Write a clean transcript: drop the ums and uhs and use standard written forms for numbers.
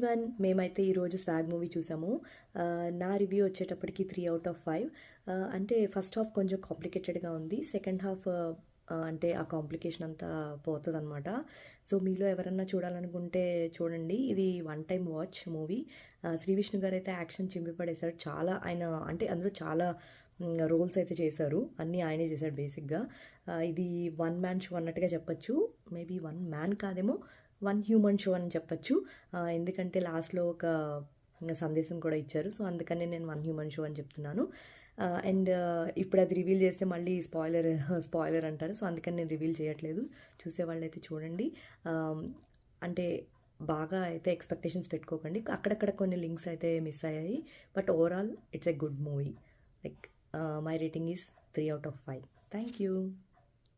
Everyone, మేమైతే ఈరోజు swag movie చూసాము. నా రివ్యూ వచ్చేటప్పటికి 3/5. అంటే ఫస్ట్ హాఫ్ కొంచెం కాంప్లికేటెడ్గా ఉంది. సెకండ్ హాఫ్ అంటే ఆ కాంప్లికేషన్ అంతా పోతుంది అనమాట. సో మీలో ఎవరన్నా చూడాలనుకుంటే చూడండి. ఇది one time watch movie. Sri Vishnu గారు అయితే యాక్షన్ చింపిపడేశారు. చాలా ఆయన అంటే అందులో చాలా రోల్స్ అయితే చేశారు. అన్నీ ఆయనే చేశాడు బేసిక్గా. ఇది వన్ మ్యాన్ షో అన్నట్టుగా చెప్పచ్చు. మేబీ వన్ మ్యాన్ కాదేమో, వన్ హ్యూమన్ షో అని చెప్పచ్చు. ఎందుకంటే లాస్ట్లో ఒక సందేశం కూడా ఇచ్చారు. సో అందుకనే నేను వన్ హ్యూమన్ షో అని చెప్తున్నాను. అండ్ ఇప్పుడు అది రివీల్ చేస్తే మళ్ళీ స్పాయిలర్ అంటారు. సో అందుకని నేను రివీల్ చేయట్లేదు. చూసేవాళ్ళు అయితే చూడండి. అంటే బాగా అయితే ఎక్స్పెక్టేషన్స్ పెట్టుకోకండి. అక్కడక్కడ కొన్ని లింక్స్ అయితే మిస్ అయ్యాయి. But overall it's a good movie. Like my rating is 3/5. Thank you.